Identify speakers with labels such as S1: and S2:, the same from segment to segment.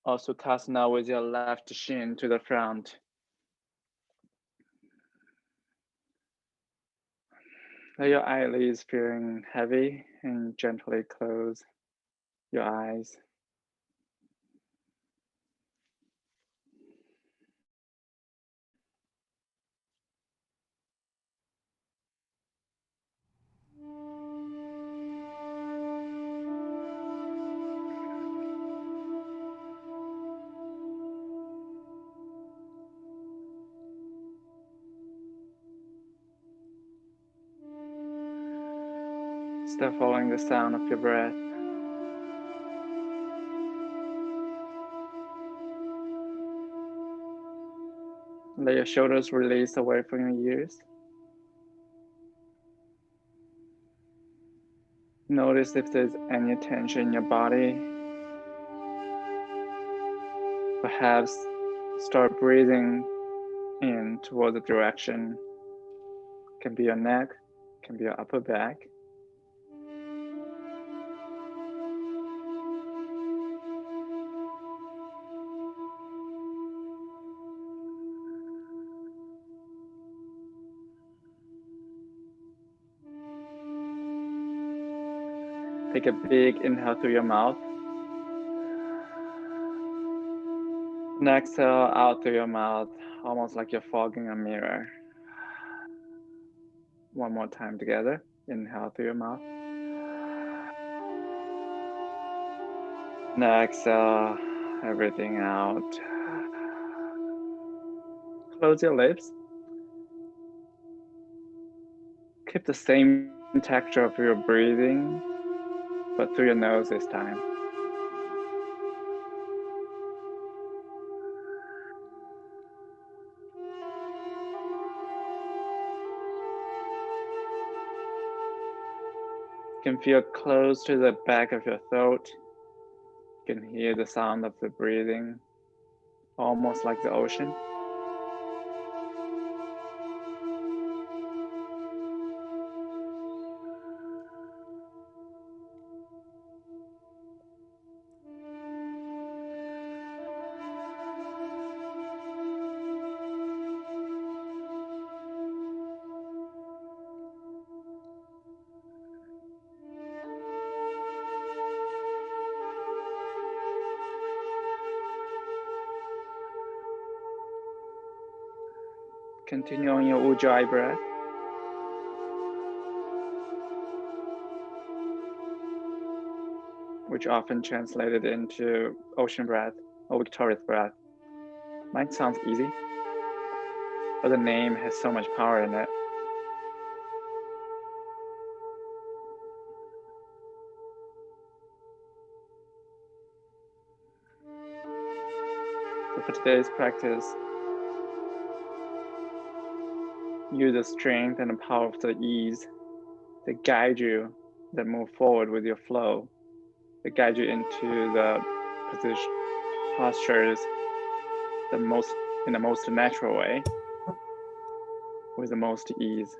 S1: Also cast now with your left shin to the front. Let your eyelids feeling heavy and gently close your eyes. Still following the sound of your breath. Let your shoulders release away from your ears. Notice if there's any tension in your body. Perhaps start breathing in toward the direction. Can be your neck, can be your upper back. Take a big inhale through your mouth. And exhale out through your mouth, almost like you're fogging a mirror. One more time together. Inhale through your mouth. And exhale everything out. Close your lips. Keep the same texture of your breathing, but through your nose this time. You can feel close to the back of your throat. You can hear the sound of the breathing, almost like the ocean. Continue on your ujjayi breath. Which often translated into ocean breath or Victoria's breath. Mine sounds easy, but the name has so much power in it. So for today's practice, use the strength and the power of the ease to guide you, that move forward with your flow, to guide you into the position, postures in the most natural way, with the most ease.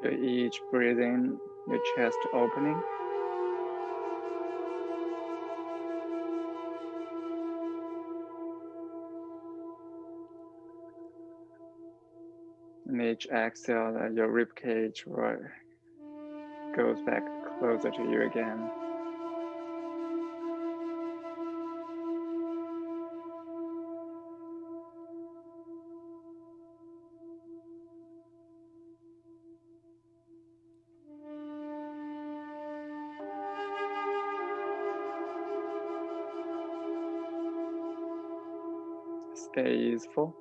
S1: So each breathing, your chest opening. And each exhale, that your rib cage goes back closer to you again. Stay easeful.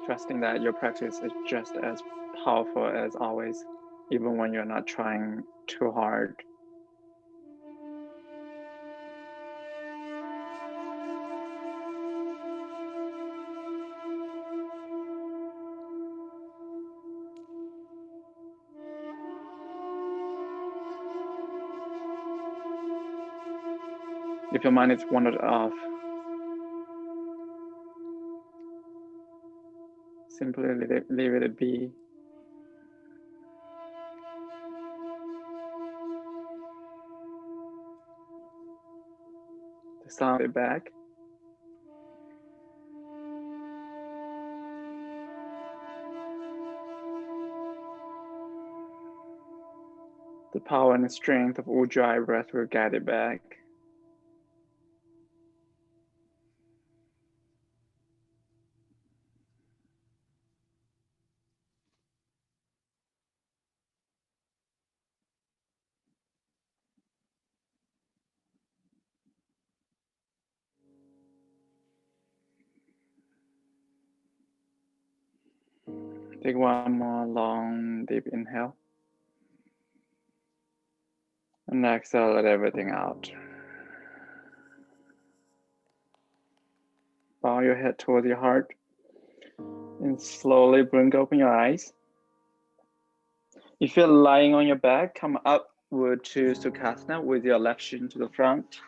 S1: Trusting that your practice is just as powerful as always, even when you're not trying too hard. If your mind is wandered off, simply leave it be. The sound it back. The power and the strength of Ujjayi breath will guide it back. Take one more long, deep inhale. And exhale, let everything out. Bow your head towards your heart. And slowly blink open your eyes. If you're lying on your back, come upward to Sukhasana with your left shin to the front.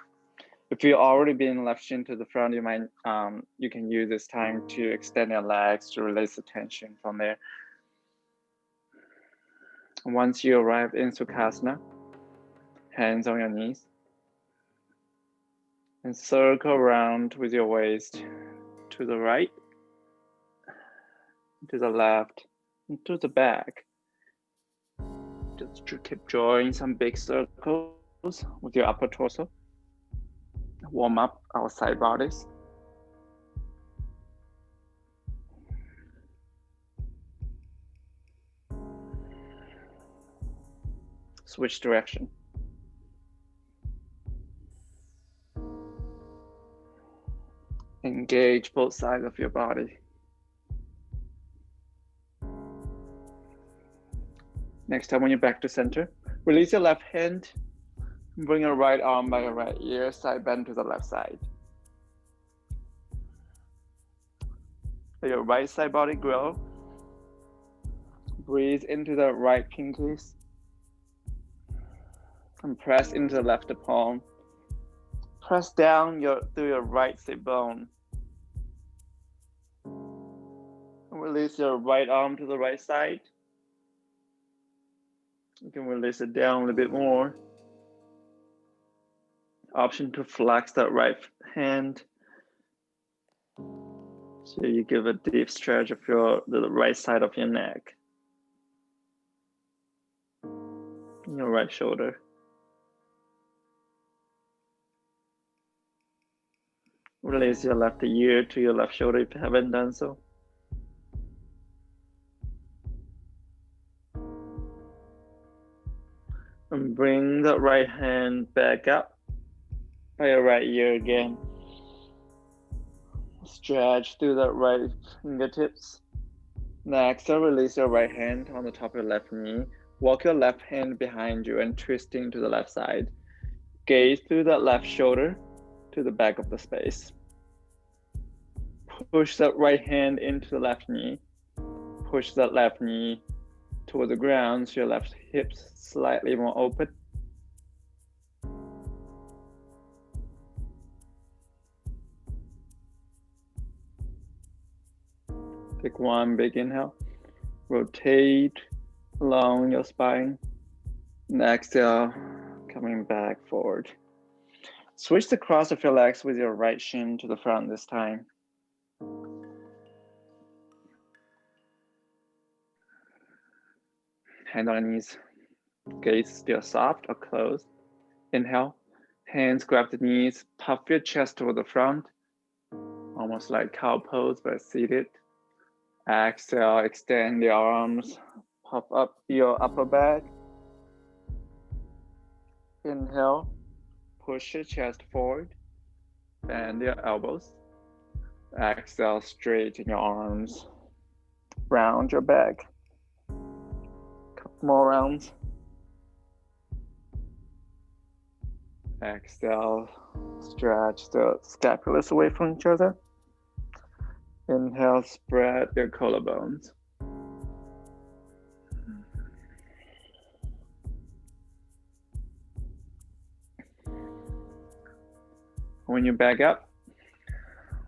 S1: If you've already been left shin to the front, you can use this time to extend your legs to release the tension from there. Once you arrive in Sukhasana, hands on your knees, and circle around with your waist to the right, to the left, and to the back. Just to keep drawing some big circles with your upper torso. Warm up our side bodies. Switch direction. Engage both sides of your body. Next time when you're back to center, release your left hand. Bring your right arm by your right ear, side bend to the left side. Let your right side body grow. Breathe into the right pinkies. And press into the left palm. Press down through your right sit bone. And release your right arm to the right side. You can release it down a little bit more. Option to flex that right hand. So you give a deep stretch of the right side of your neck. Your right shoulder. Release your left ear to your left shoulder if you haven't done so. And bring the right hand back up by your right ear again. Stretch through the right fingertips. Next, release your right hand on the top of your left knee. Walk your left hand behind you and twisting to the left side. Gaze through that left shoulder to the back of the space. Push that right hand into the left knee. Push that left knee toward the ground so your left hips slightly more open. Take one big inhale. Rotate along your spine. And exhale, coming back forward. Switch the cross of your legs with your right shin to the front this time. Hand on knees, gaze still soft or closed. Inhale, hands grab the knees, puff your chest toward the front, almost like cow pose but seated. Exhale, extend your arms, puff up your upper back. Inhale, push your chest forward, bend your elbows. Exhale, straighten your arms, round your back. Couple more rounds. Exhale, stretch the scapulas away from each other. Inhale, spread your collarbones. When you back up,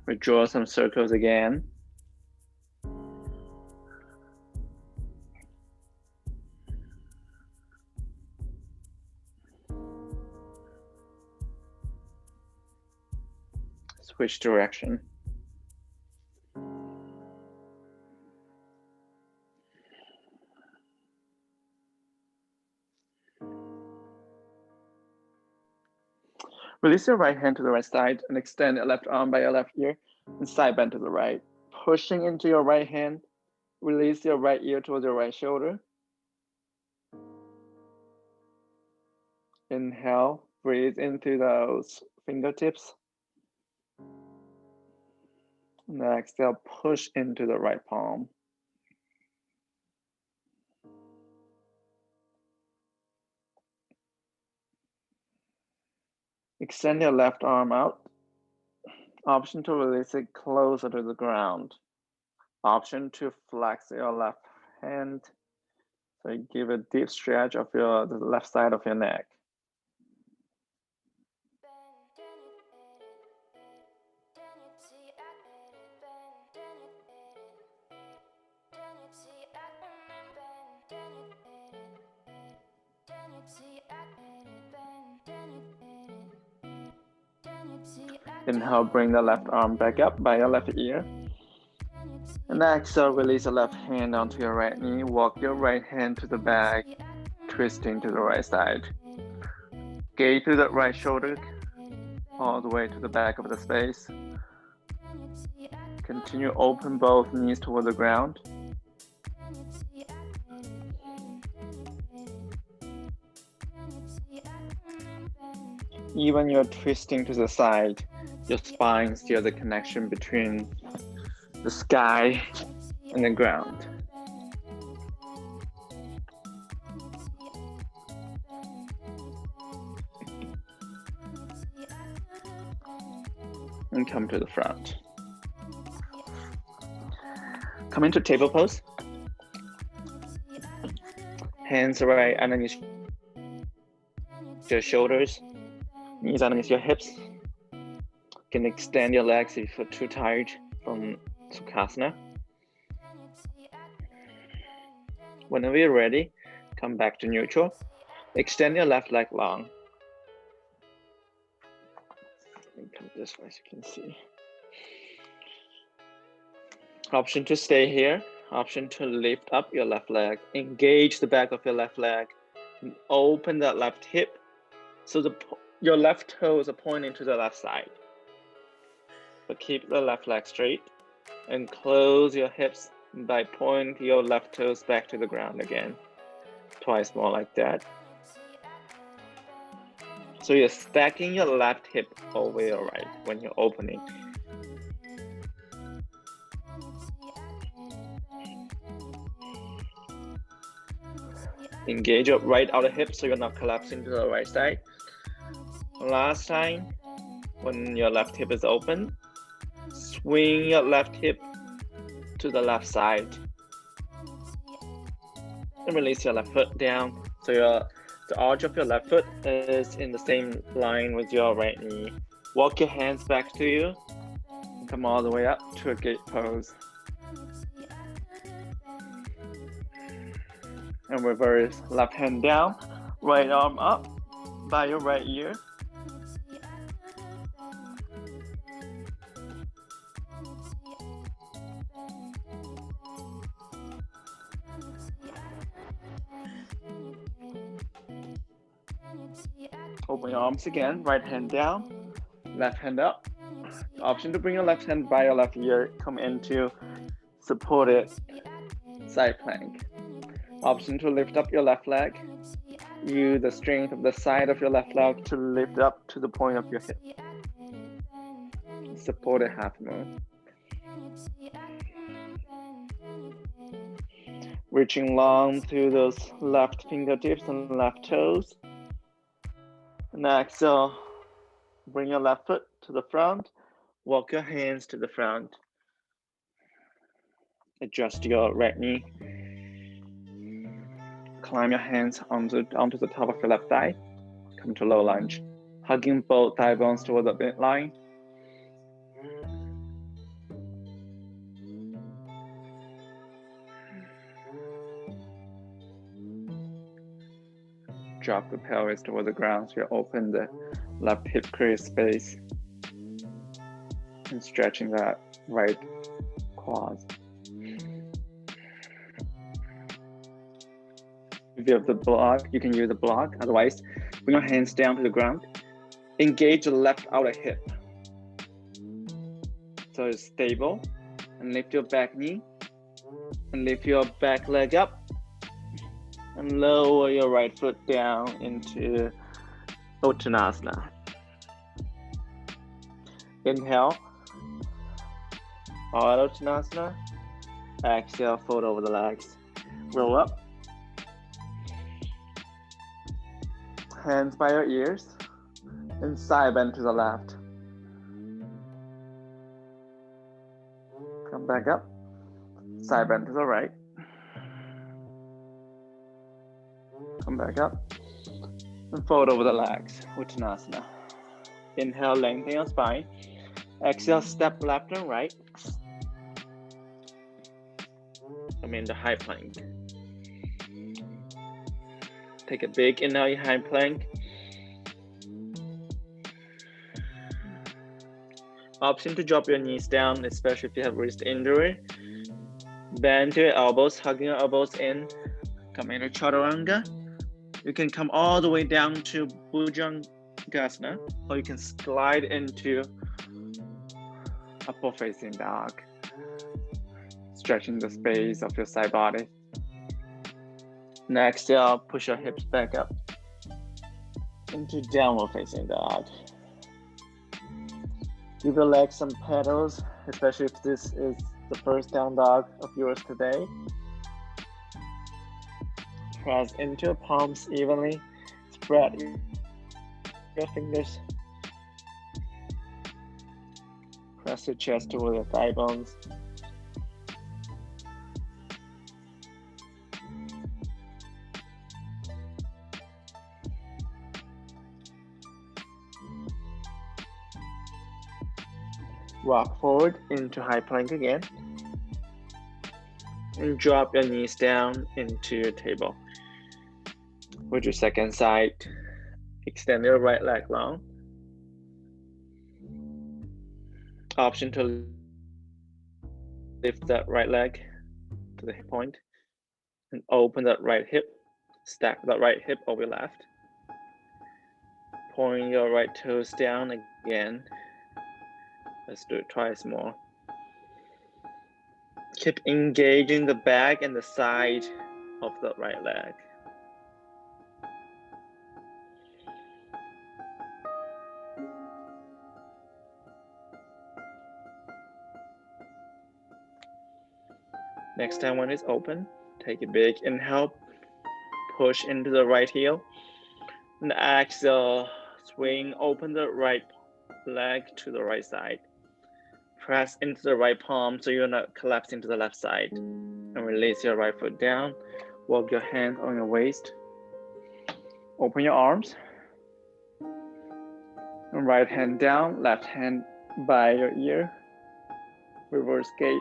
S1: we draw some circles again. Switch direction. Release your right hand to the right side and extend your left arm by your left ear and side bend to the right. Pushing into your right hand, release your right ear towards your right shoulder. Inhale, breathe into those fingertips. And exhale, push into the right palm. Extend your left arm out. Option to release it closer to the ground. Option to flex your left hand. So you give a deep stretch of the left side of your neck. Inhale, bring the left arm back up by your left ear. And exhale, release the left hand onto your right knee. Walk your right hand to the back, twisting to the right side. Gaze to the right shoulder, all the way to the back of the space. Continue open both knees toward the ground. Even you're twisting to the side, your spine still the connection between the sky and the ground. And come to the front. Come into table pose. Hands right underneath your shoulders, knees underneath your hips. You can extend your legs if you feel too tired from Sukhasana. Whenever you're ready, come back to neutral. Extend your left leg long. And come this way so you can see. Option to stay here. Option to lift up your left leg. Engage the back of your left leg. And open that left hip so your left toes are pointing to the left side. But keep the left leg straight and close your hips by pointing your left toes back to the ground again. Twice more like that. So you're stacking your left hip over your right when you're opening. Engage your right outer hip so you're not collapsing to the right side. Last time, when your left hip is open, swing your left hip to the left side. And release your left foot down so the arch of your left foot is in the same line with your right knee. Walk your hands back to you and come all the way up to a gate pose. And reverse, left hand down, right arm up by your right ear. Open your arms again, right hand down, left hand up. Option to bring your left hand by your left ear, come into supported side plank. Option to lift up your left leg. Use the strength of the side of your left leg to lift up to the point of your hip. Supported half moon. Reaching long through those left fingertips and left toes. And exhale, bring your left foot to the front. Walk your hands to the front. Adjust your right knee. Climb your hands onto the top of your left thigh. Come to low lunge. Hugging both thigh bones toward the midline. Drop the pelvis toward the ground so you open the left hip crease space. And stretching that right quads. If you have the block, you can use the block. Otherwise, bring your hands down to the ground. Engage the left outer hip. So it's stable. And lift your back knee. And lift your back leg up. And lower your right foot down into Uttanasana. Inhale. All Uttanasana. Exhale, fold over the legs. Roll up. Hands by your ears. And side bend to the left. Come back up. Side bend to the right. Come back up. And fold over the legs. Uttanasana. Inhale, lengthen your spine. Exhale, step left and right. Come into high plank. Take a big inhale in high plank. Option to drop your knees down, especially if you have wrist injury. Bend to your elbows, hugging your elbows in. Come into Chaturanga. You can come all the way down to Bhujangasana, or you can slide into upward facing dog. Stretching the space of your side body. Next, push your hips back up into downward facing dog. Give your legs some pedals, especially if this is the first down dog of yours today. Press into your palms evenly. Spread your fingers. Press your chest toward your thigh bones. Walk forward into high plank again. And drop your knees down into your table. With your second side, extend your right leg long. Option to lift that right leg to the hip point and open that right hip. Stack that right hip over your left. Point your right toes down again. Let's do it twice more. Keep engaging the back and the side of the right leg. Next time when it's open, take a big inhale, push into the right heel, and exhale, swing, open the right leg to the right side. Press into the right palm so you're not collapsing to the left side. And release your right foot down. Walk your hand on your waist. Open your arms. And right hand down, left hand by your ear. Reverse gate.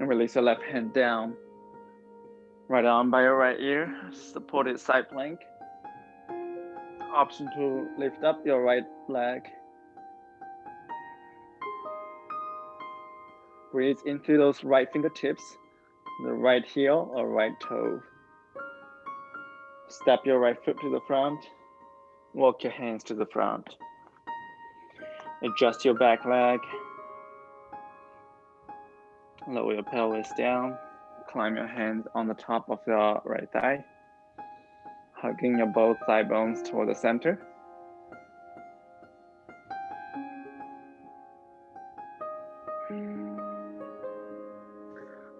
S1: And release your left hand down. Right arm by your right ear, supported side plank. Option to lift up your right leg. Breathe into those right fingertips, the right heel or right toe. Step your right foot to the front. Walk your hands to the front. Adjust your back leg. Lower your pelvis down. Climb your hands on the top of your right thigh. Hugging your both thigh bones toward the center.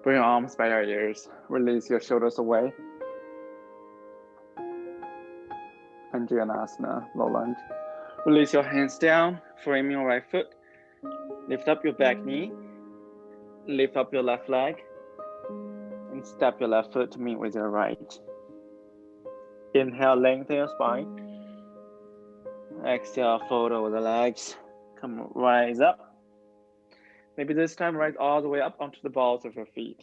S1: Bring your arms by your ears. Release your shoulders away. Anjanasana, low lunge. Release your hands down. Frame your right foot. Lift up your back knee. Lift up your left leg. And step your left foot to meet with your right. Inhale, lengthen your spine. Exhale, fold over the legs. Come rise up. Maybe this time rise all the way up onto the balls of your feet.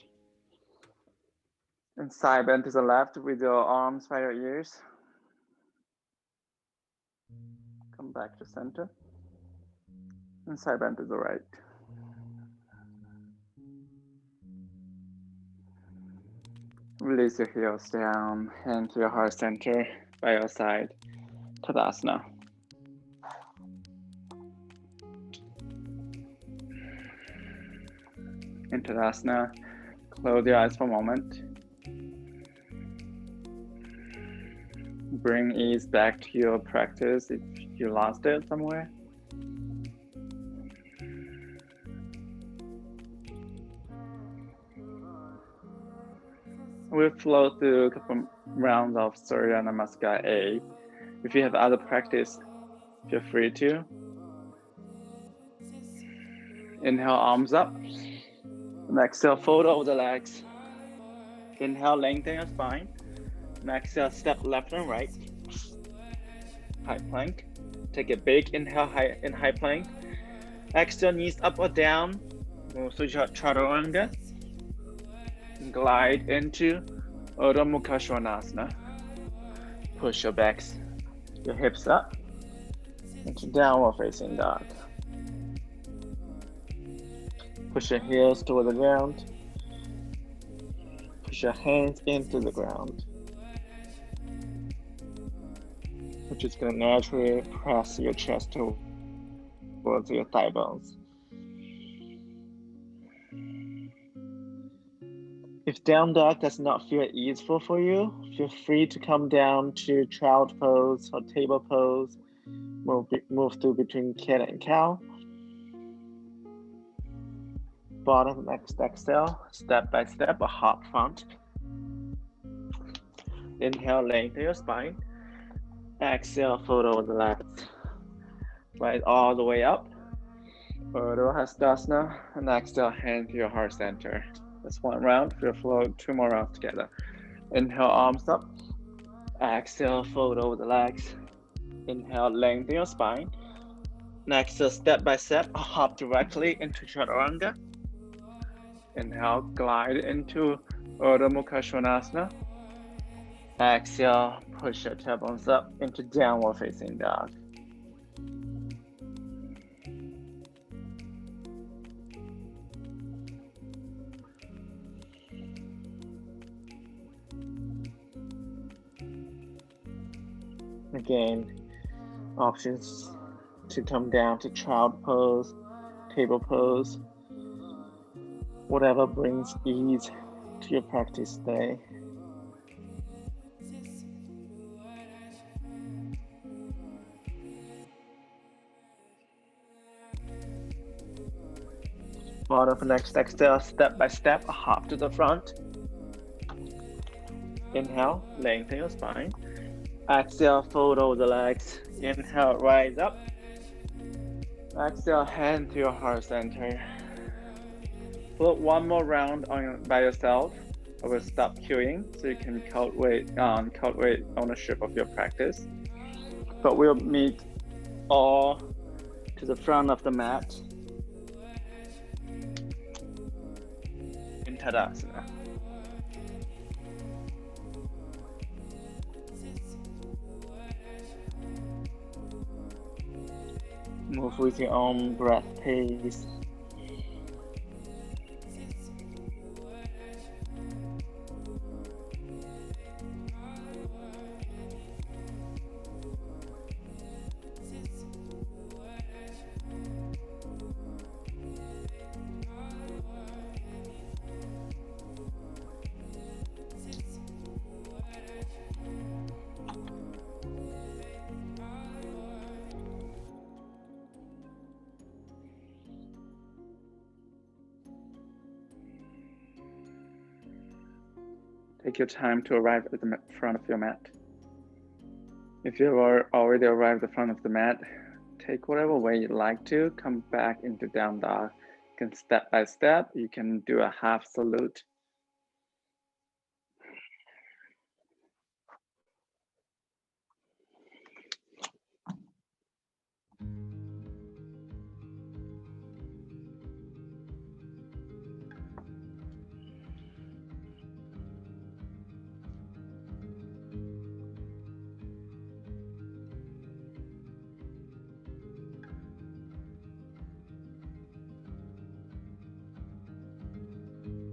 S1: And side bend to the left with your arms by your ears. Come back to center. And side bend to the right. Release your heels down, hand to your heart center by your side. Tadasana. In Tadasana, close your eyes for a moment. Bring ease back to your practice if you lost it somewhere. We'll flow through a couple rounds of Surya Namaskar A. If you have other practice, feel free to. Inhale, arms up. And exhale, fold over the legs. Inhale, lengthen your spine. And exhale, step left and right. High plank. Take a big inhale in high plank. Exhale, knees up or down. Move to chaturanga. Glide into Urdhva Mukha Svanasana. Push your backs, your hips up into downward facing dog. Push your heels toward the ground. Push your hands into the ground. Which is going to naturally press your chest towards your thigh bones. If down dog does not feel easeful for you, feel free to come down to child pose or table pose. Move through between cat and cow. Bottom next exhale, step by step, a hop front. Inhale, lengthen your spine. Exhale, fold over the legs. Rise all the way up. Urdhva Hastasana, and exhale, hand to your heart center. That's one round. We'll flow 2 more rounds together. Inhale, arms up. Exhale, fold over the legs. Inhale, lengthen your spine. Next, step by step, hop directly into chaturanga. Inhale, glide into Urdhva Mukha Svanasana. Exhale, push your tailbones up into downward facing dog. Again, options to come down to child pose, table pose, whatever brings ease to your practice today. Bottom of next exhale, step by step, hop to the front. Inhale, lengthen your spine. Exhale, fold over the legs. Inhale, rise up. Exhale, hand to your heart center. Float 1 more round by yourself. I will stop queuing so you can cultivate ownership of your practice. But we'll meet all to the front of the mat in Tadasana. Move with your own breath pace. Take your time to arrive at the front of your mat. If you are already arrived at the front of the mat, take whatever way you'd like to, come back into down dog. You can step by step, you can do a half salute.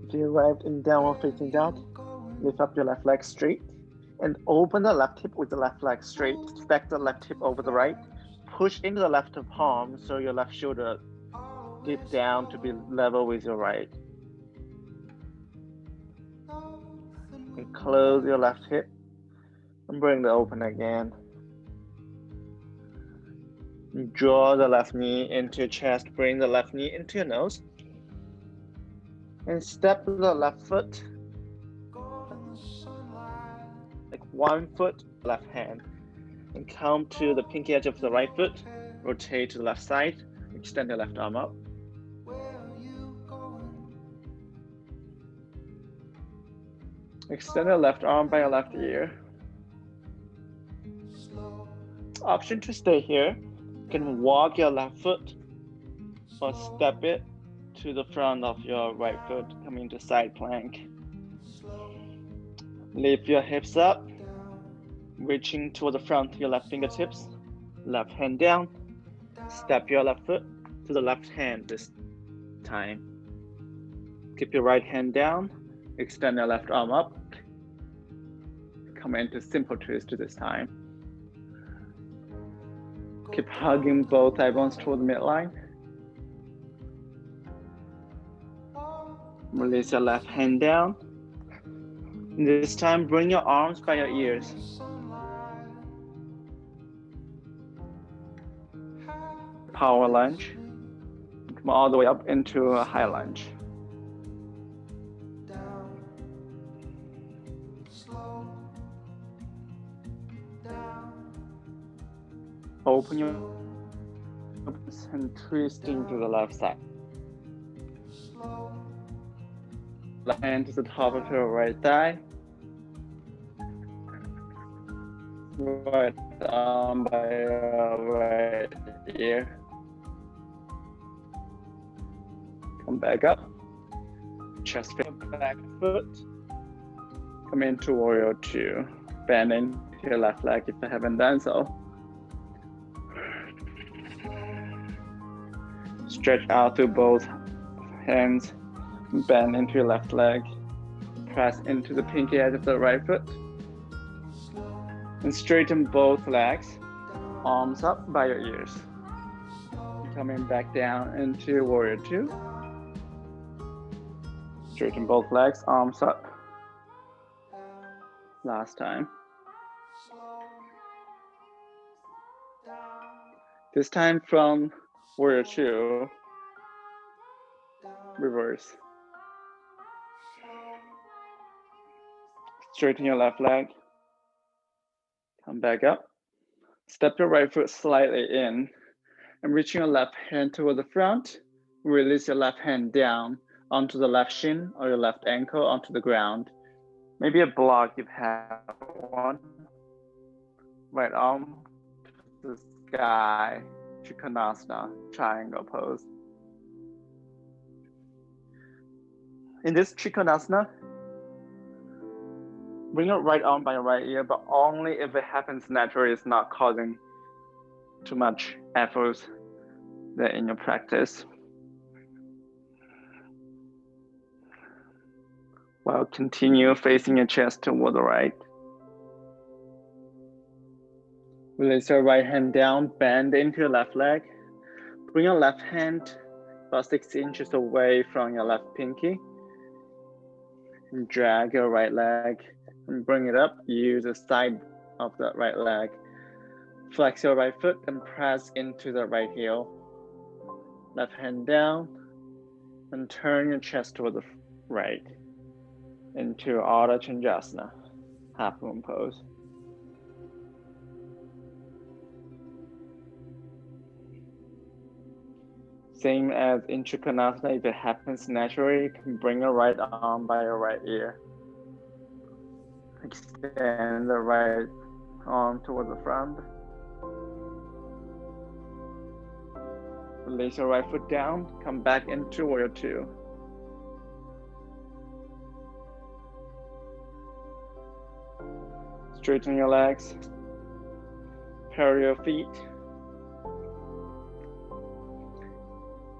S1: If you arrived in downward facing dog, lift up your left leg straight and open the left hip with the left leg straight. Stack the left hip over the right. Push into the left palm so your left shoulder dip down to be level with your right. And close your left hip and bring it open again. Draw the left knee into your chest, bring the left knee into your nose. And step the left foot, like 1 foot, left hand. And come to the pinky edge of the right foot, rotate to the left side, extend your left arm up. Extend your left arm by your left ear. Option to stay here. You can walk your left foot or step it to the front of your right foot, coming to side plank. Lift your hips up, reaching toward the front of your left fingertips, left hand down. Step your left foot to the left hand this time. Keep your right hand down, extend your left arm up. Come into simple twist this time. Keep hugging both thigh bones toward the midline. Release your left hand down. This time, bring your arms by your ears. Power lunge. Come all the way up into a high lunge. Open your arms and twisting to the left side. Left hand to the top of your right thigh. Right arm by your right ear. Come back up. Chest face back foot. Come into warrior two. Bend into your left leg if you haven't done so. Stretch out through both hands. Bend into your left leg. Press into the pinky edge of the right foot. And straighten both legs. Arms up by your ears. Coming back down into warrior two. Straighten both legs, arms up. Last time. This time from warrior two, reverse. Straighten your left leg. Come back up. Step your right foot slightly in and reaching your left hand toward the front. Release your left hand down onto the left shin or your left ankle onto the ground. Maybe a block if you have one. Right arm to the sky, Trikonasana, triangle pose. In this Trikonasana, bring your right arm by your right ear, but only if it happens naturally, it's not causing too much effort there in your practice. While continue facing your chest toward the right. Release your right hand down, bend into your left leg. Bring your left hand about 6 inches away from your left pinky. And drag your right leg and bring it up. Use the side of the right leg. Flex your right foot and press into the right heel. Left hand down and turn your chest toward the right. into Ardha Chandrasana, half moon pose. Same as in Trikonasana, if it happens naturally, you can bring your right arm by your right ear. Extend the right arm towards the front. Release your right foot down, come back into warrior two. Straighten your legs, parallel your feet.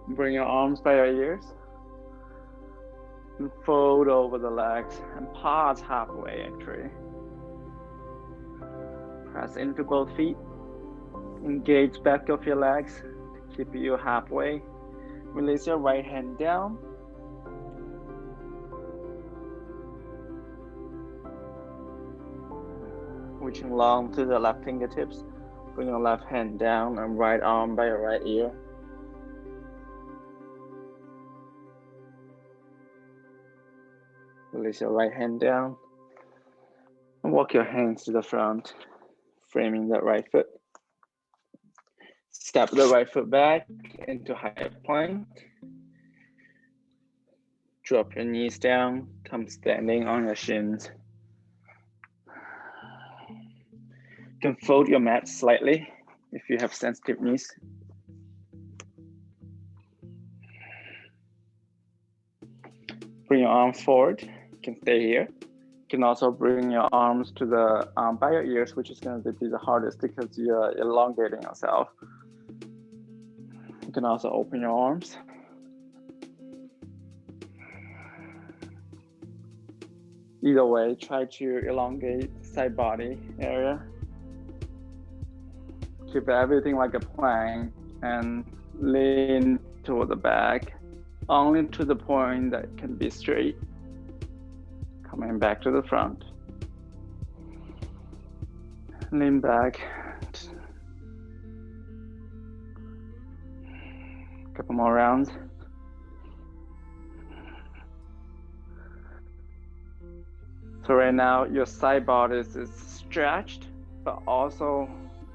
S1: Bring your arms by your ears. And fold over the legs and pause halfway in tree. Press into both feet. Engage back of your legs to keep you halfway. Release your right hand down. Reaching long to the left fingertips. Bring your left hand down and right arm by your right ear. Release your right hand down. And walk your hands to the front, framing that right foot. Step the right foot back into high plank. Drop your knees down, come standing on your shins. You can fold your mat slightly if you have sensitive knees. Bring your arms forward, you can stay here. You can also bring your arms to the by your ears, which is going to be the hardest because you're elongating yourself. You can also open your arms. Either way, try to elongate side body area. Keep everything like a plank and lean toward the back, only to the point that it can be straight. Coming back to the front. Lean back. Couple more rounds. So right now your side body is stretched, but also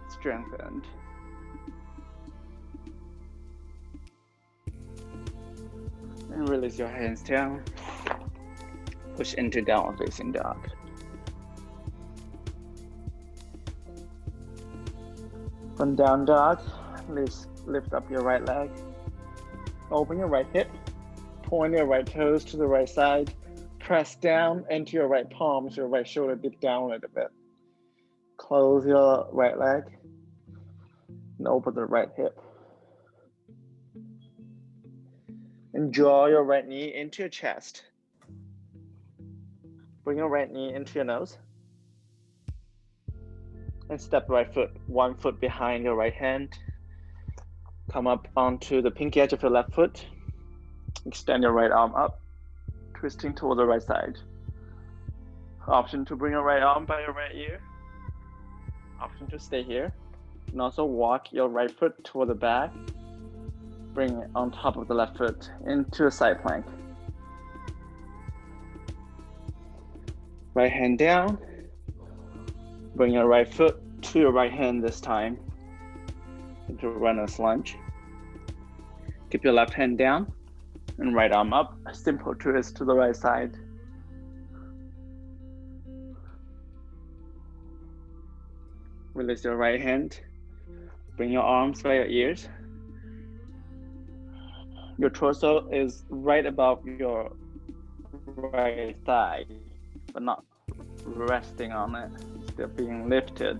S1: strengthened. And release your hands down. Push into downward facing dog. From down dog, lift up your right leg. Open your right hip. Point your right toes to the right side. Press down into your right palm so your right shoulder dip down a little bit. Close your right leg and open the right hip. And draw your right knee into your chest. Bring your right knee into your nose. And step right foot, 1 foot behind your right hand. Come up onto the pinky edge of your left foot. Extend your right arm up, twisting toward the right side. Option to bring your right arm by your right ear. Option to stay here. And also walk your right foot toward the back. Bring it on top of the left foot into a side plank. Right hand down. Bring your right foot to your right hand this time into runner's lunge. Keep your left hand down and right arm up. A simple twist to the right side. Release your right hand. Bring your arms by your ears. Your torso is right above your right thigh, but not resting on it. Still being lifted.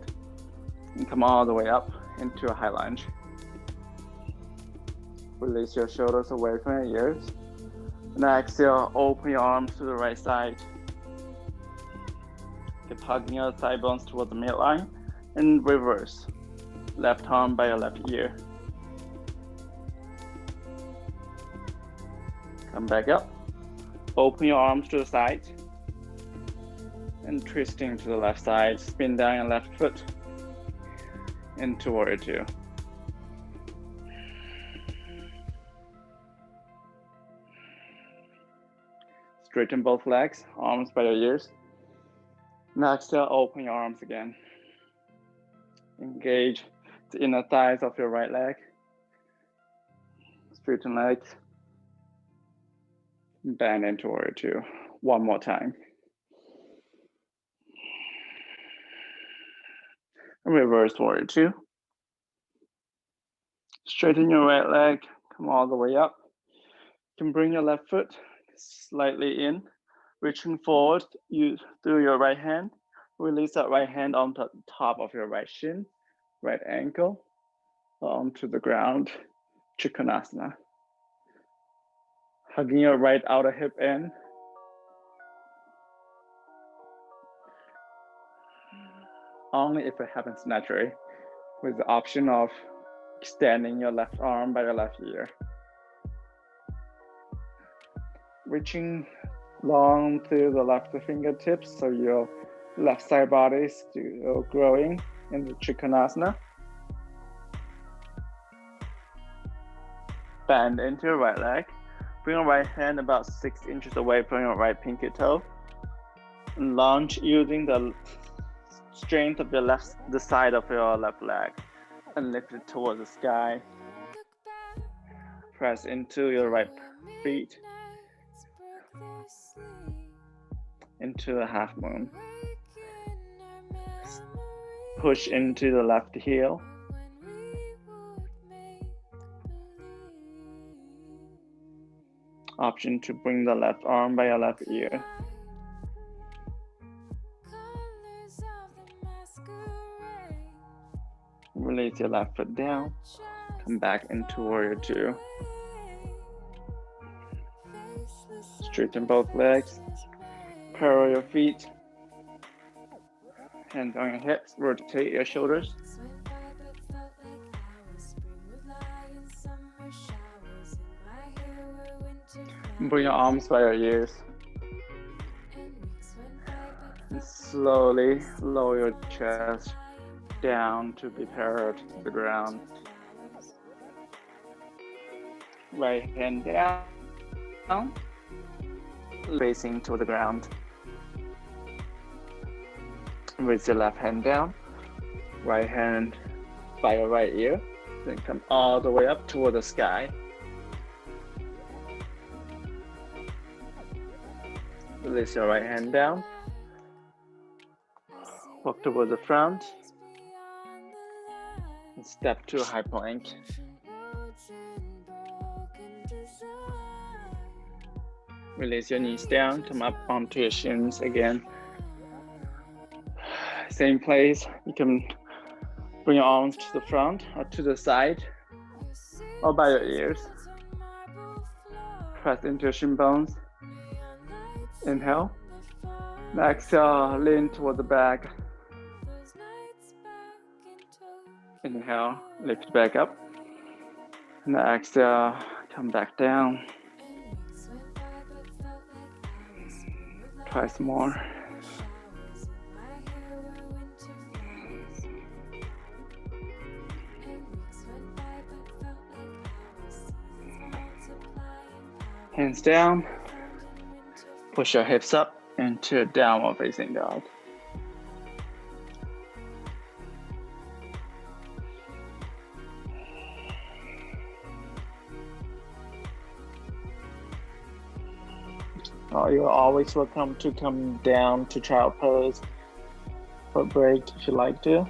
S1: And come all the way up into a high lunge. Release your shoulders away from your ears. And exhale, open your arms to the right side. Keep hugging your thigh bones towards the midline. And reverse. Left arm by your left ear. Come back up. Open your arms to the side. And twisting to the left side. Spin down your left foot. Into warrior two. Straighten both legs, arms by your ears. Now exhale, open your arms again. Engage the inner thighs of your right leg. Straighten legs. Bend into warrior two. One more time. Reverse warrior two. Straighten your right leg. Come all the way up. You can bring your left foot slightly in, reaching forward through your right hand. Release that right hand on the top of your right shin, right ankle, onto the ground. Trikonasana. Hugging your right outer hip in. Only if it happens naturally, with the option of extending your left arm by your left ear. Reaching long through the left fingertips, so your left side body is still growing in the Trikonasana. Bend into your right leg. Bring your right hand about 6 inches away from your right pinky toe. And launch using the strength of the side of your left leg. And lift it towards the sky. Press into your right feet. Into a half moon. Push into the left heel. Option to bring the left arm by your left ear. Release your left foot down. Come back into warrior two. Straighten both legs. Curl your feet. Hands on your hips. Rotate your shoulders. Bring your arms by your ears. And slowly lower your chest down to be parallel to the ground. Right hand down, facing to the ground. Raise your left hand down, right hand by your right ear, then come all the way up toward the sky. Release your right hand down. Walk towards the front. And step to a high plank. Release your knees down. Come up onto your shins again. Same place. You can bring your arms to the front or to the side or by your ears. Press into your shin bones. Inhale. Exhale, lean toward the back. Inhale, lift back up. And exhale, come back down. Twice more. Hands down. Push your hips up into downward facing dog. You're always welcome to come down to child pose for a break if you like to.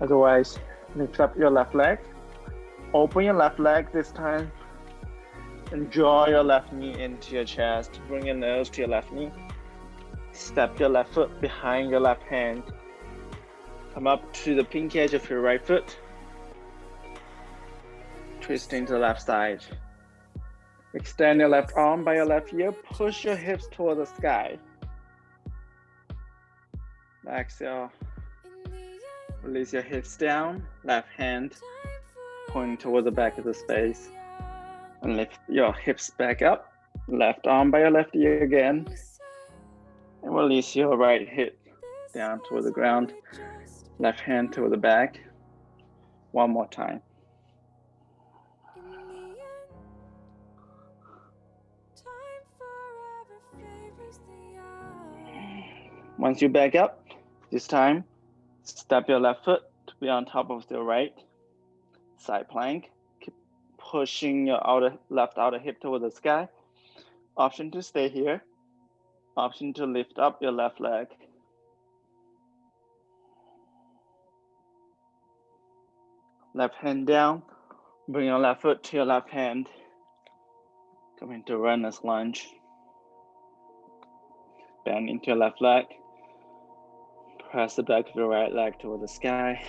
S1: Otherwise, lift up your left leg. Open your left leg this time. And draw your left knee into your chest. Bring your nose to your left knee. Step your left foot behind your left hand. Come up to the pinky edge of your right foot. Twisting to the left side. Extend your left arm by your left ear. Push your hips toward the sky. Exhale. Release your hips down. Left hand pointing toward the back of the space. And lift your hips back up. Left arm by your left ear again. And release your right hip down toward the ground. Left hand toward the back. One more time. Once you back up, this time, step your left foot to be on top of the right. Side plank. Keep pushing your left outer hip toward the sky. Option to stay here. Option to lift up your left leg. Left hand down. Bring your left foot to your left hand. Come into runner's lunge. Bend into your left leg. Press the back of your right leg toward the sky.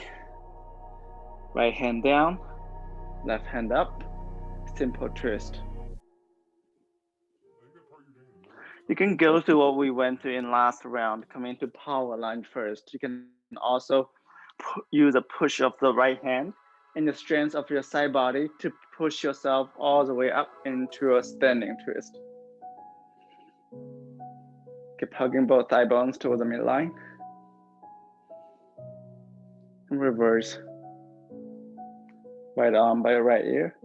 S1: Right hand down. Left hand up. Simple twist. You can go through what we went through in last round. Come into power lunge first. You can also use a push of the right hand and the strength of your side body to push yourself all the way up into a standing twist. Keep hugging both thigh bones toward the midline. And reverse. Right arm by your right ear.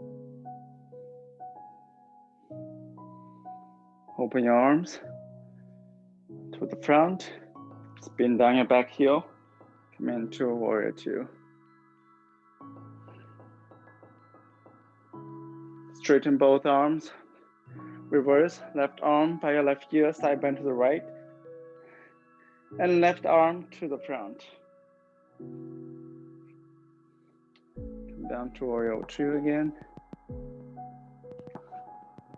S1: Open your arms to the front. Spin down your back heel. Come into warrior two. Straighten both arms. Reverse, left arm by your left ear, side bend to the right. And left arm to the front. Come down to warrior two again.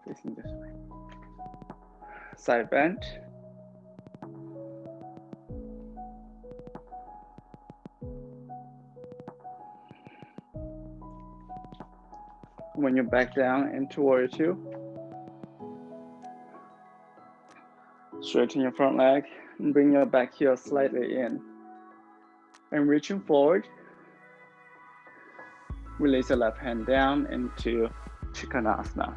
S1: Facing this way. Side bend. When you back down into warrior two, straighten your front leg and bring your back heel slightly in. And reaching forward, release your left hand down into Trikonasana.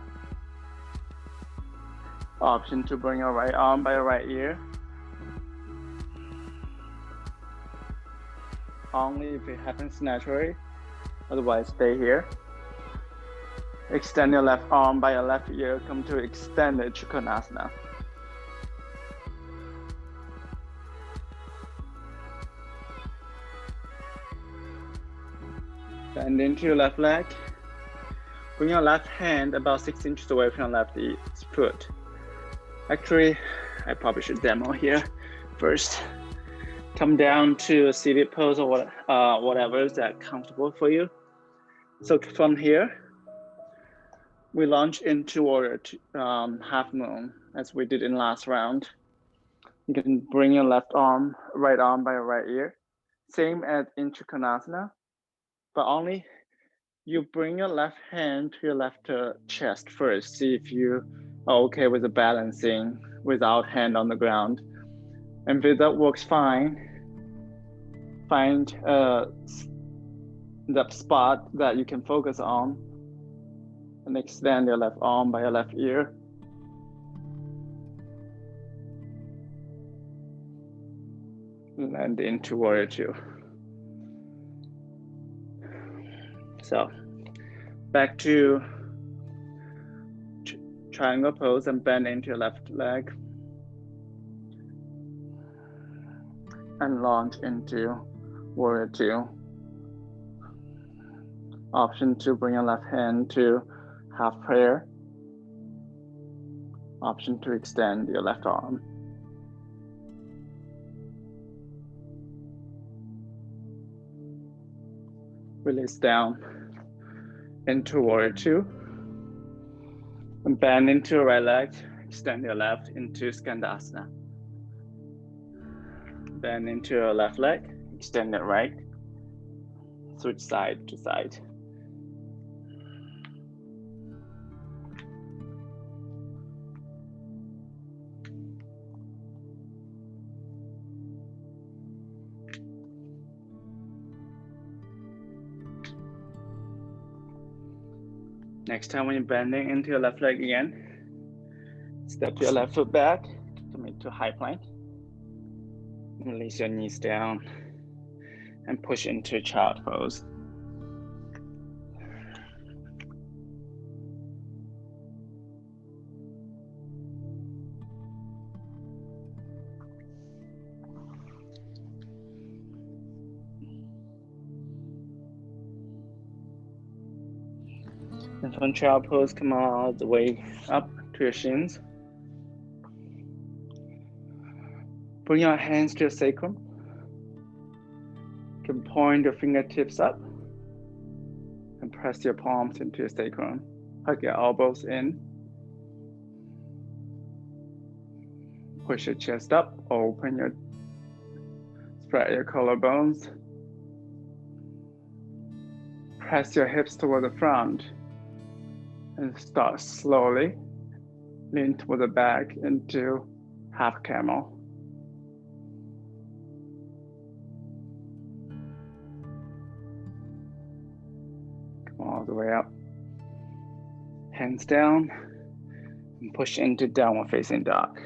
S1: Option to bring your right arm by your right ear. Only if it happens naturally, otherwise stay here. Extend your left arm by your left ear, come to extended Trikonasana. Bend into your left leg. Bring your left hand about 6 inches away from your left foot. Actually, I probably should demo here first. Come down to a seated pose or whatever is that comfortable for you. So from here, we launch into warrior half moon as we did in last round. You can bring your right arm by your right ear. Same as in Trikonasana, but only you bring your left hand to your left chest first. See if you are okay with the balancing without hand on the ground. And if that works fine, find the spot that you can focus on and extend your left arm by your left ear. Land into warrior two. So back to triangle pose and bend into your left leg. And launch into warrior two. Option to bring your left hand to half prayer. Option to extend your left arm. Release down into warrior two. And bend into your right leg. Extend your left into Skandasana. Bend into your left leg. Extend it right. Switch side to side. Next time when you're bending into your left leg again, step your left foot back, come into high plank. Release your knees down and push into child pose. And from child pose, come all the way up to your shins. Bring your hands to your sacrum. You can point your fingertips up and press your palms into your sacrum. Hug your elbows in. Push your chest up, spread your collarbones. Press your hips toward the front and start slowly. Lean toward the back into half camel. Come all the way up. Hands down and push into downward facing dog.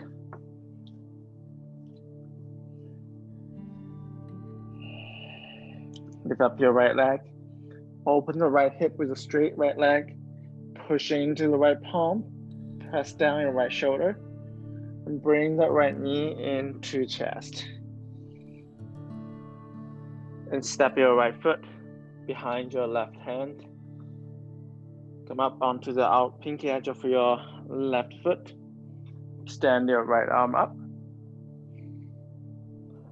S1: Lift up your right leg. Open the right hip with a straight right leg. Push into the right palm. Press down your right shoulder. And bring that right knee into chest. And step your right foot behind your left hand. Come up onto the pinky edge of your left foot. Extend your right arm up.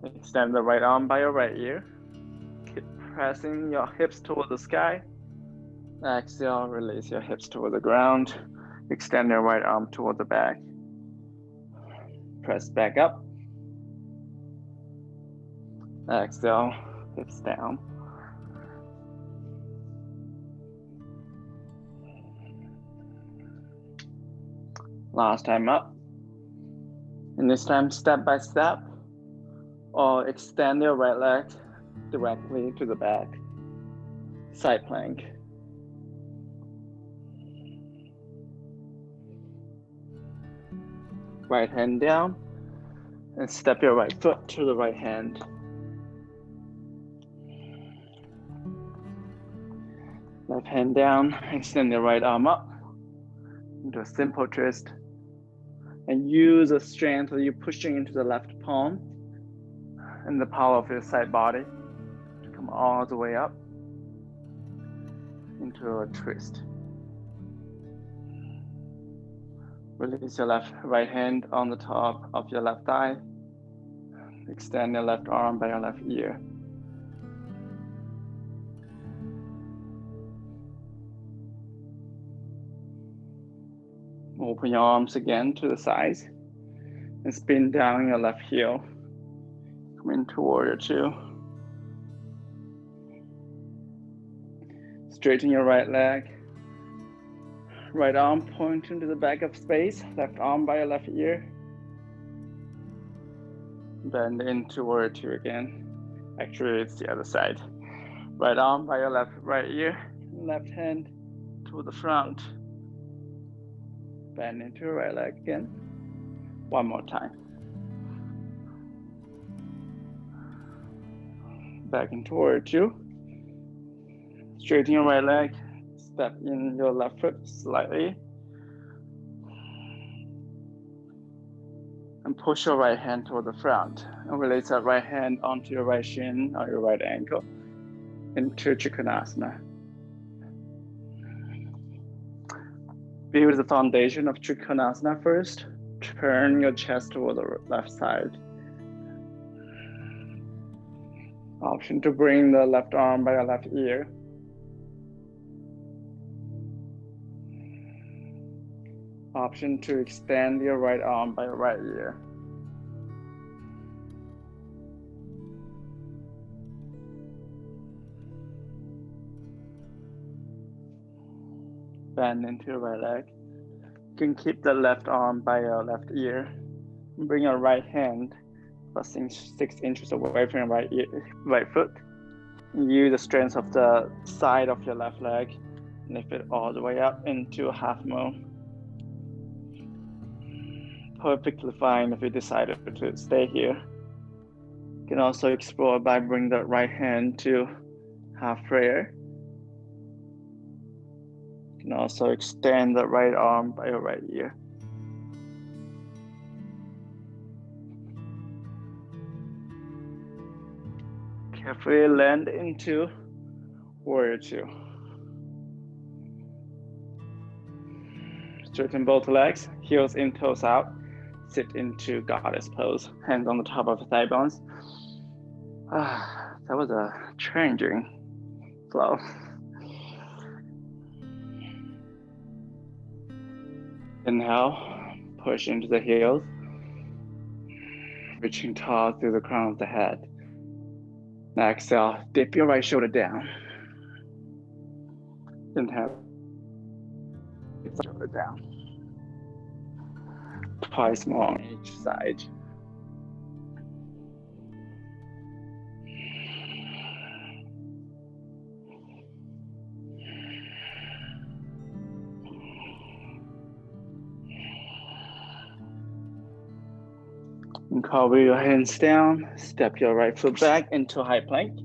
S1: Extend the right arm by your right ear. Keep pressing your hips toward the sky. Exhale, release your hips toward the ground. Extend your right arm toward the back. Press back up. Exhale, hips down. Last time up. And this time, step by step, or extend your right leg directly to the back. Side plank. Right hand down, and step your right foot to the right hand. Left hand down, extend your right arm up into a simple twist. And use the strength that you're pushing into the left palm and the power of your side body to come all the way up into a twist. Release your right hand on the top of your left thigh. Extend your left arm by your left ear. Open your arms again to the sides and spin down your left heel. Come into warrior two. Straighten your right leg. Right arm pointing to the back of space. Left arm by your left ear. Bend into warrior two again. Actually, it's the other side. Right arm by your right ear. Left hand to the front. Bend into your right leg again. One more time. Back into warrior two. Straighten your right leg. Step in your left foot slightly. And push your right hand toward the front. And release that right hand onto your right shin or your right ankle into Trikonasana. Build the foundation of Trikonasana first. Turn your chest toward the left side. Option to bring the left arm by your left ear. Option to extend your right arm by your right ear. Bend into your right leg. You can keep the left arm by your left ear. Bring your right hand about 6 inches away from your right foot. Use the strength of the side of your left leg. Lift it all the way up into a half moon. Perfectly fine if you decided to stay here. You can also explore by bringing the right hand to half prayer. You can also extend the right arm by your right ear. Carefully land into warrior two. Straighten both legs, heels in, toes out. Sit into goddess pose, hands on the top of the thigh bones. That was a challenging flow. Inhale, push into the heels, reaching tall through the crown of the head. Now exhale, dip your right shoulder down. Inhale, shoulder down. Twice more on each side. And cover your hands down, step your right foot back into high plank.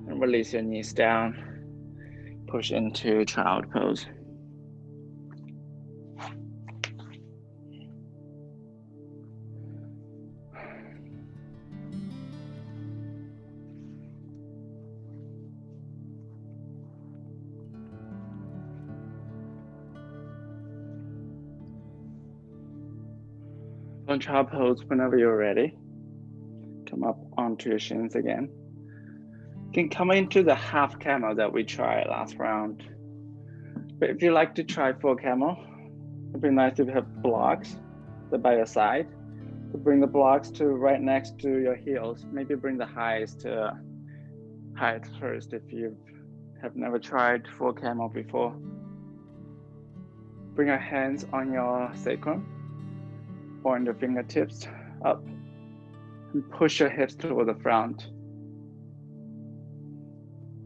S1: And release your knees down, push into child pose. On child pose whenever you're ready. Come up onto your shins again. You can come into the half camel that we tried last round. But if you like to try full camel, it'd be nice if you have blocks by your side. So bring the blocks to right next to your heels. Maybe bring the highs to height first if you have never tried full camel before. Bring your hands on your sacrum or on your fingertips up and push your hips toward the front.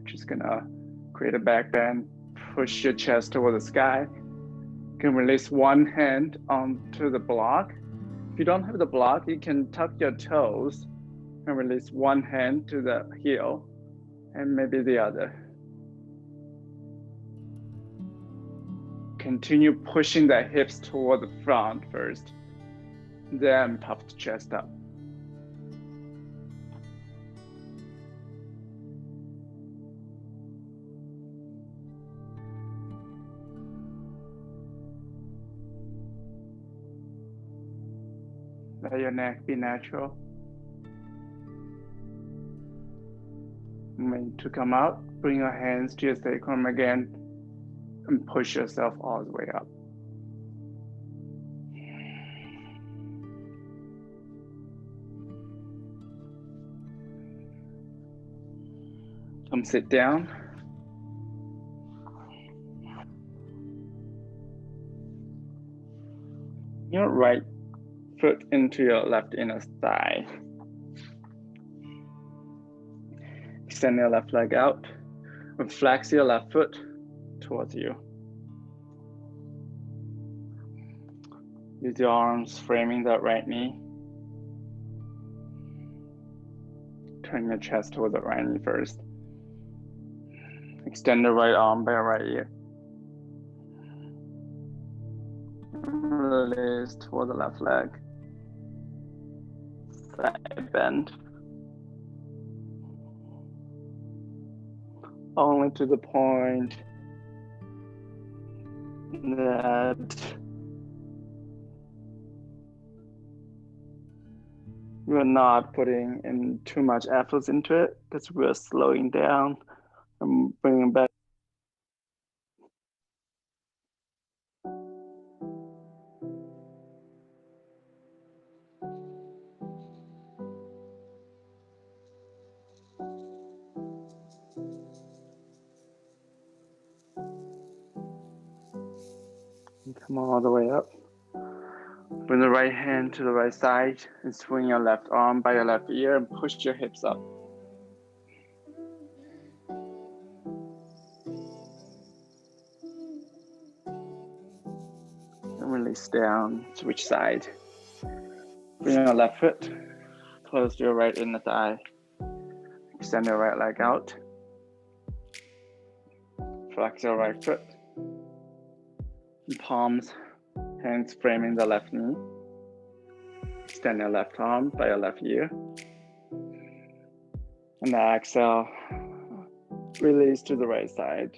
S1: Just gonna create a back bend, push your chest toward the sky. You can release one hand onto the block. If you don't have the block, you can tuck your toes and release one hand to the heel and maybe the other. Continue pushing the hips toward the front first, then puff the chest up. Let your neck be natural. When to come out, bring your hands to your sacrum again and push yourself all the way up. Come sit down. Your right foot into your left inner thigh. Extend your left leg out and flex your left foot towards you. Use your arms framing that right knee. Turn your chest toward the right knee first. Extend the right arm by your right ear. Release toward the left leg. Side bend. Only to the point that we're not putting in too much efforts into it, because we're slowing down and bringing back. Come all the way up. Bring the right hand to the right side and swing your left arm by your left ear and push your hips up. And release down, switch side. Bring your left foot close to your right inner thigh. Extend your right leg out. Flex your right foot. Palms, hands framing the left knee. Extend your left arm by your left ear. And now exhale, release to the right side.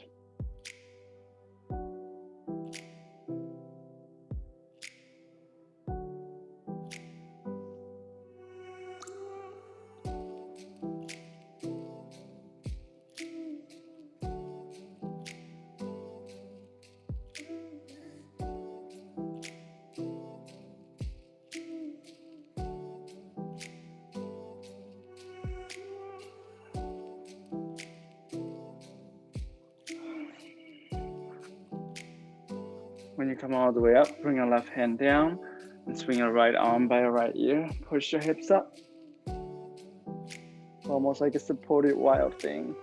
S1: When you come all the way up, bring your left hand down and swing your right arm by your right ear. Push your hips up. Almost like a supported wild thing.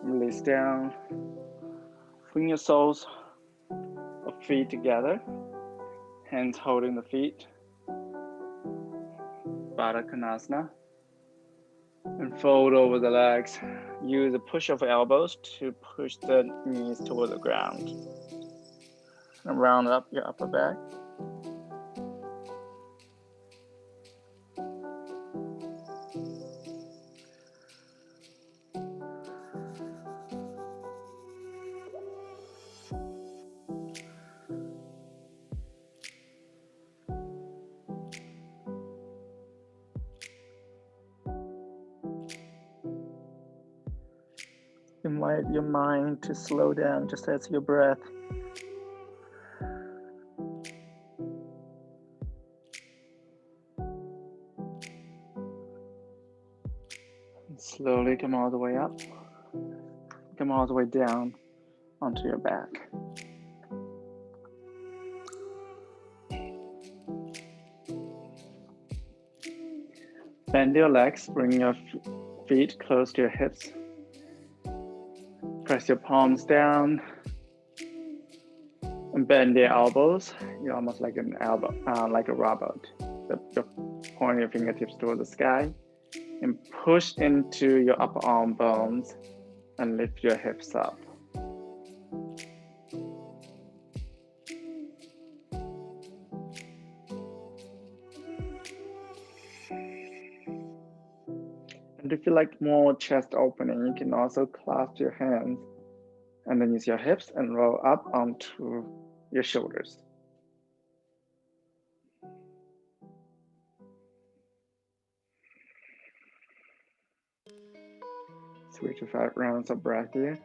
S1: Release down. Bring your soles of feet together. Hands holding the feet. Baddha Konasana. And fold over the legs. Use a push of elbows to push the knees toward the ground. And round up your upper back. Invite your mind to slow down just as your breath. And slowly come all the way up. Come all the way down onto your back. Bend your legs, bring your feet close to your hips. Press your palms down and bend your elbows. You're almost like an elbow, like a robot. Point your fingertips toward the sky and push into your upper arm bones and lift your hips up. And if you like more chest opening, you can also clasp your hands and then use your hips and roll up onto your shoulders. 3 to 5 rounds of breath here.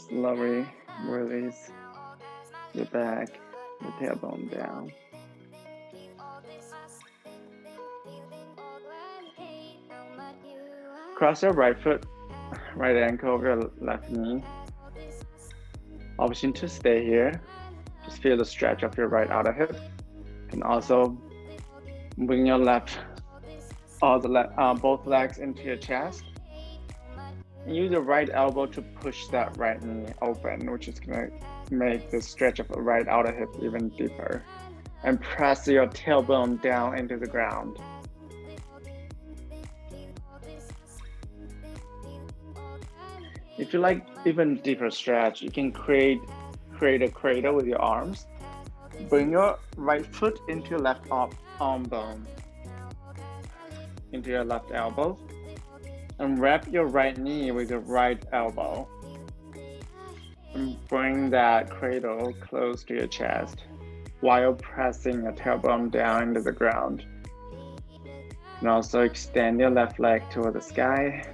S1: Slowly release your back, your tailbone down. Cross your right foot, right ankle over your left knee. Option to stay here. Just feel the stretch of your right outer hip. And also bring your both legs into your chest. And use your right elbow to push that right knee open, which is going to make the stretch of the right outer hip even deeper. And press your tailbone down into the ground. If you like even deeper stretch, you can create a cradle with your arms. Bring your right foot into your left arm bone, into your left elbow, and wrap your right knee with your right elbow. And bring that cradle close to your chest while pressing your tailbone down into the ground. And also extend your left leg toward the sky.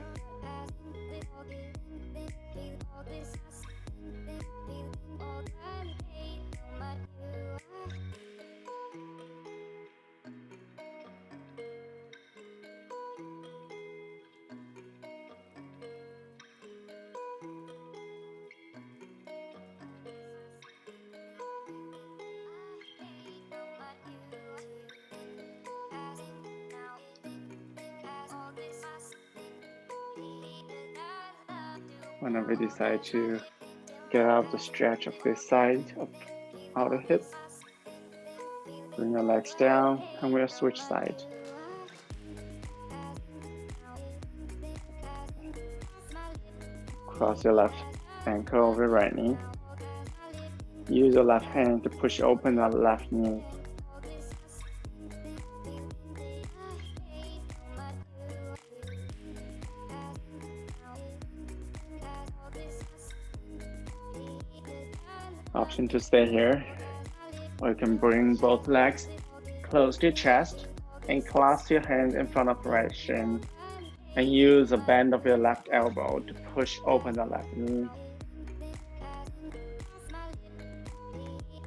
S1: Whenever you decide to get out of the stretch of this side of outer hip, bring your legs down and we'll switch side. Cross your left ankle over your right knee. Use your left hand to push open the left knee. Option to stay here, or you can bring both legs close to your chest and clasp your hands in front of the right shin And use the bend of your left elbow to push open the left knee.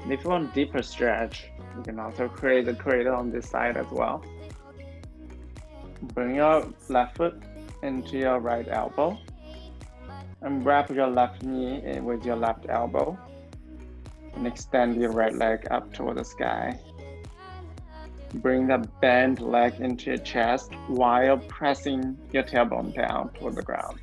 S1: And if you want deeper stretch, you can also create a cradle on this side as well. Bring your left foot into your right elbow and wrap your left knee in with your left elbow and extend your right leg up toward the sky. Bring the bent leg into your chest while pressing your tailbone down toward the ground.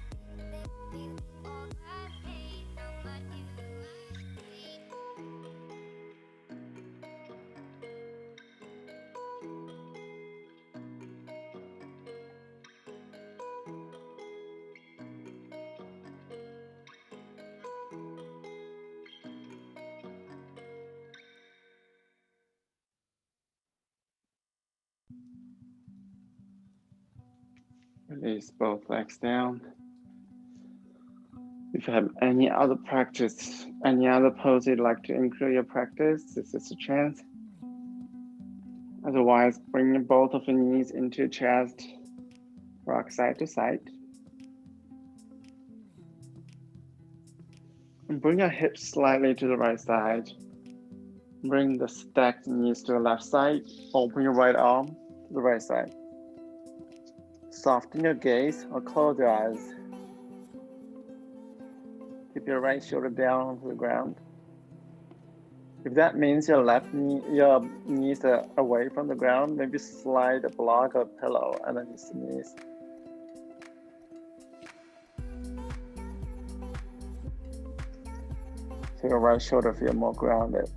S1: Release both legs down. If you have any other practice, any other pose you'd like to include in your practice, this is a chance. Otherwise, bring both of your knees into your chest, rock side to side. And bring your hips slightly to the right side. Bring the stacked knees to the left side. Open your right arm to the right side. Soften your gaze or close your eyes. Keep your right shoulder down onto the ground. If that means your knees are away from the ground, maybe slide a block or pillow underneath the knees. So your right shoulder feel more grounded.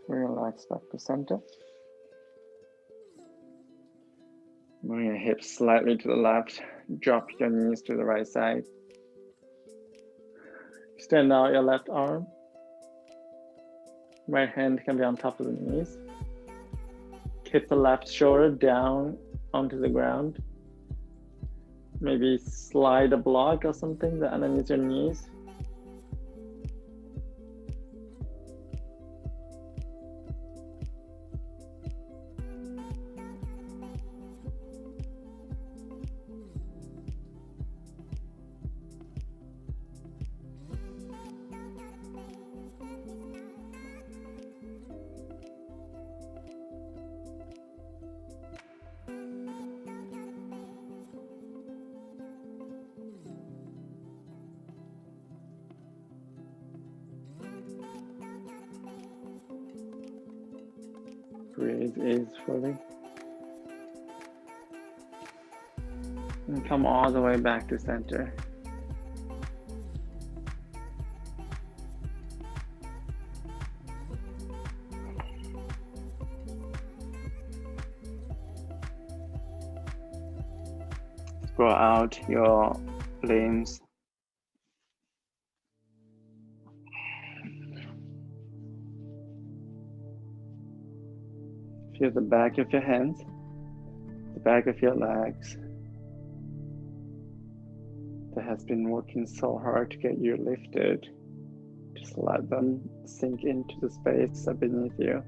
S1: Relax back to center. Bring your hips slightly to the left. Drop your knees to the right side. Extend out your left arm. Right hand can be on top of the knees. Keep the left shoulder down onto the ground. Maybe slide a block or something underneath your knees. Breathe easily. And come all the way back to center. Spread out your limbs. Feel the back of your hands, the back of your legs. That has been working so hard to get you lifted. Just let them sink into the space beneath you.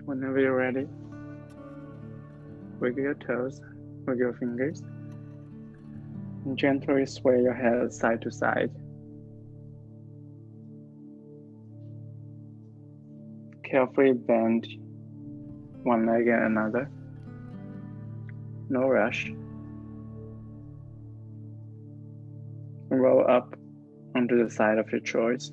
S1: Whenever you're ready, wiggle your toes, wiggle your fingers, and gently sway your head side to side. Carefully bend one leg and another. No rush. Roll up onto the side of your choice.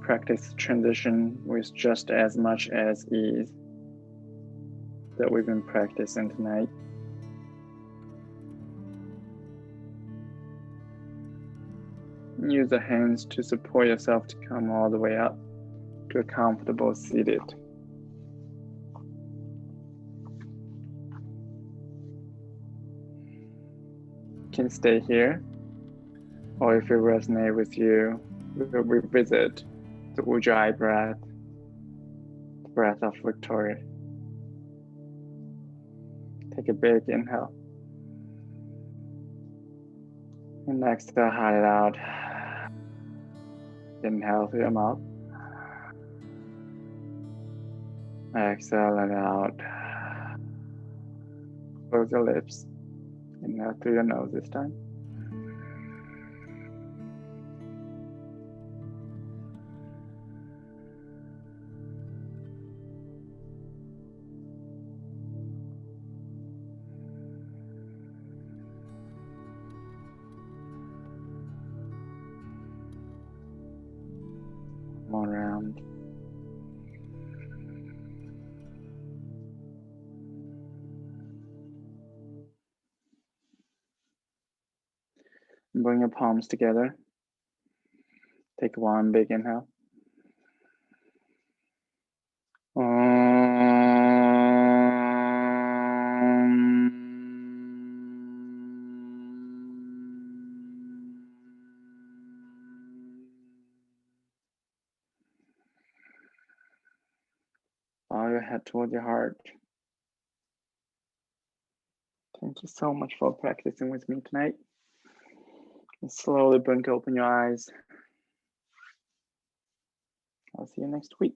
S1: Practice transition with just as much as ease that we've been practicing tonight. Use the hands to support yourself to come all the way up to a comfortable seated. You can stay here, or if it resonates with you, we'll revisit the Ujjayi breath, the breath of Victoria. Take a big inhale. And exhale, hide it out. Inhale through your mouth. Exhale, let it out. Close your lips. Inhale through your nose this time. One round. Bring your palms together. Take one big inhale. Bow your head toward your heart. Thank you so much for practicing with me tonight. And slowly blink open your eyes. I'll see you next week.